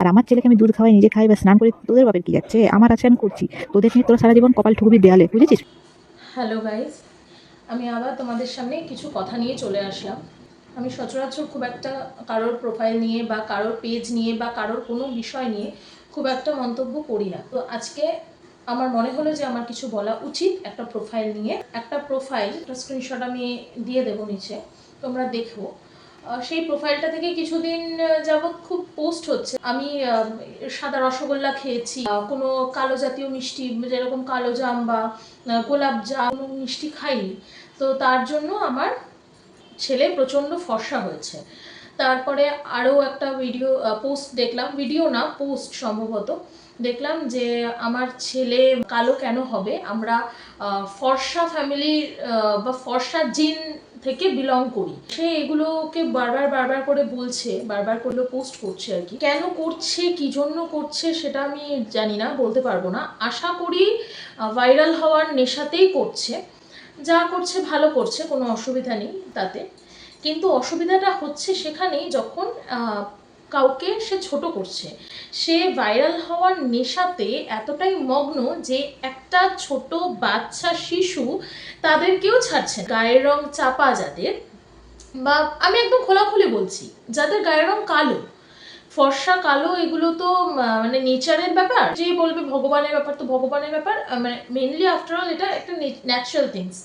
আর আমার ছেলেকে আমি দুধ খাওয়াই, নিজে খাই বা স্নান করে, তোদের বাপের কি যাচ্ছে? আমার আছে আমি করছি, তোদের নিয়ে তোরা সারা জীবন কপাল ঠুকবি দেয়ালে, বুঝেছিস? হ্যালো গাইজ, আমি আবার তোমাদের সামনে কিছু কথা নিয়ে চলে আসলাম। আমি সচরাচর খুব একটা কারোর প্রোফাইল নিয়ে বা কারোর পেজ নিয়ে বা কারোর কোনো বিষয় নিয়ে খুব একটা মন্তব্য করি না। তো আজকে আমার মনে হলো যে আমার কিছু বলা উচিত একটা প্রোফাইল নিয়ে। একটা প্রোফাইল, একটা স্ক্রিনশট আমি দিয়ে দেবো নিচে, তোমরা দেখো। সেই প্রোফাইলটা থেকে কিছুদিন যাবৎ খুব পোস্ট হচ্ছে আমি সাদা রসগোল্লা খেয়েছি, কোনো কালো জাতীয় মিষ্টি যেরকম কালো জাম বা গোলাপ জাম কোনো মিষ্টি খাইনি। তো তার জন্য আমার ছেলে প্রচণ্ড ফর্সা হয়েছে। তারপরে আরও একটা পোস্ট দেখলাম, ভিডিও না পোস্ট সম্ভবত, দেখলাম যে আমার ছেলে কালো কেন হবে, আমরা ফর্সা ফ্যামিলির বা ফর্সা জিন থেকে বিলং করি। সে এগুলোকে বারবার বারবার করে বলছে, বারবার করে পোস্ট করছে আর কি। কেন করছে, কি জন্য করছে সেটা আমি জানি না, বলতে পারবো না। আশা করি ভাইরাল হওয়ার নেশাতেই করছে। যা করছে ভালো করছে, কোনো অসুবিধা নেই তাতে। কিন্তু অসুবিধাটা হচ্ছে সেখানেই যখন কাউকে সে ছোট করছে। সে ভাইরাল হওয়ার নেশাতে এতটাই মগ্ন যে একটা ছোট বাচ্চা শিশু তাদেরকেও ছাড়ছে না। গায়ের রং চাপা যাদের, বা আমি একদম খোলাখুলি বলছি, যাদের গায়ের রং কালো, ফর্সা কালো, এগুলো তো মানে নেচারের ব্যাপার। যে বলবে ভগবানের ব্যাপার, তো ভগবানের ব্যাপার, মানে মেনলি আফটার অল এটা একটা ন্যাচারাল থিংস,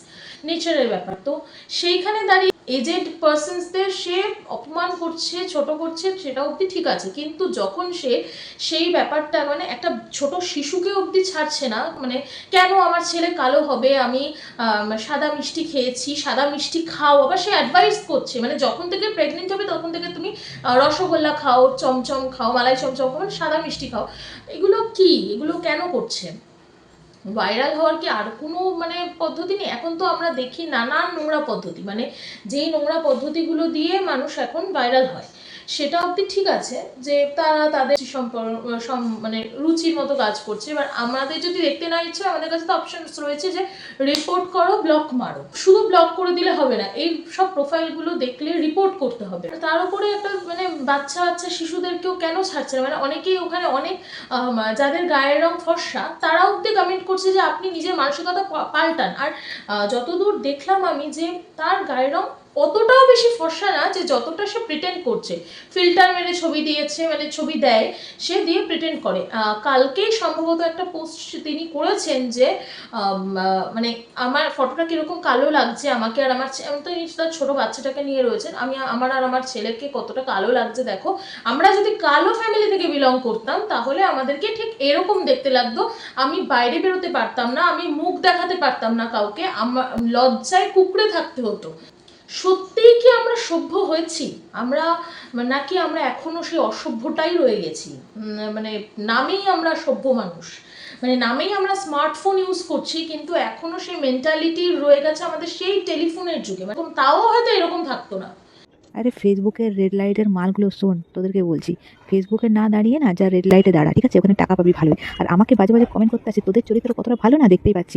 নেচারের ব্যাপার। তো সেইখানে দাঁড়িয়ে এজেড পার্সনসদের সে অপমান করছে, ছোট করছে, সেটা অবধি ঠিক আছে। কিন্তু যখন সে সেই ব্যাপারটা মানে একটা ছোট শিশুকে অবধি ছাড়ছে না, মানে কেন আমার ছেলে কালো হবে, আমি সাদা মিষ্টি খেয়েছি, সাদা মিষ্টি খাও, আবার সে অ্যাডভাইস করছে, মানে যখন থেকে প্রেগনেন্ট হবে তখন থেকে তুমি রসগোল্লা খাও, চমচম খাও, মালাই চমচম খাও, মানে সাদা মিষ্টি খাও। এগুলো কি, এগুলো কেন করছে? ভাইরাল হওয়ার কি আর কোনো মানে পদ্ধতি নেই? এখন তো আমরা দেখি নানান নোংরা পদ্ধতি, মানে যেই নোংরা পদ্ধতিগুলো দিয়ে মানুষ এখন ভাইরাল হয়, সেটা অবধি ঠিক আছে যে তারা তাদের মানে রুচির মতো কাজ করছে। এবার আমাদের যদি দেখতে না ইচ্ছে, আমাদের কাছে তো অপশনস রয়েছে যে রিপোর্ট করো, ব্লক মারো। শুধু ব্লক করে দিলে হবে না, এই সব প্রোফাইলগুলো দেখলে রিপোর্ট করতে হবে। তার উপরে একটা মানে বাচ্চা বাচ্চা শিশুদেরকেও কেন ছাড়ছে না? মানে অনেকেই ওখানে অনেক যাদের গায়ের রং ফর্সা তারা অব্দি কমেন্ট করছে যে আপনি নিজের মানসিকতা পাল্টান। আর যতদূর দেখলাম আমি, যে তার গায়ের রং অতটাও বেশি ফর্সা না যে যতটা সে প্রিটেন্ড করছে। ফিল্টার মেরে ছবি দিয়েছে, মানে ছবি দেয়, সে দিয়ে প্রিটেন্ড করে। কালকেই সম্ভবত একটা পোস্ট তিনি করেছেন যে মানে আমার ফটোটা কিরকম কালো লাগছে আমাকে আর আমার, আমি তো তার ছোট বাচ্চাটাকে নিয়ে রয়েছেন, আমি আমার আর আমার ছেলেকে কতটা কালো লাগছে দেখো। আমরা যদি কালো ফ্যামিলি থেকে বিলং করতাম তাহলে আমাদেরকে ঠিক এরকম দেখতে লাগতো। আমি বাইরে বেরোতে পারতাম না, আমি মুখ দেখাতে পারতাম না কাউকে, আমার লজ্জায় কুঁকড়ে থাকতে হতো। সত্যিই কি আমরা সভ্য হয়েছি আমরা, নাকি আমরা এখনো সেই অসভ্যটাই রয়ে গেছি? মানে নামেই আমরা সভ্য মানুষ, মানে নামেই আমরা স্মার্টফোন ইউজ করছি, কিন্তু এখনো সেই মেন্টালিটি রয়ে গেছে আমাদের সেই টেলিফোনের যুগে, মানে তাও হয়তো এরকম থাকতো না। আরে ফেসবুকের রেড লাইটের মালগুলো শোন, তোদেরকে বলছি, ফেসবুকে না দাঁড়িয়ে না যা রেড লাইটে দাঁড়া, ঠিক আছে? ওখানে টাকা পাবি ভালোই। আর আমাকে বাজে বাজে কমেন্ট করতে আসে, তোদের চরিত্র কতটা ভালো না দেখতেই পাচ্ছি।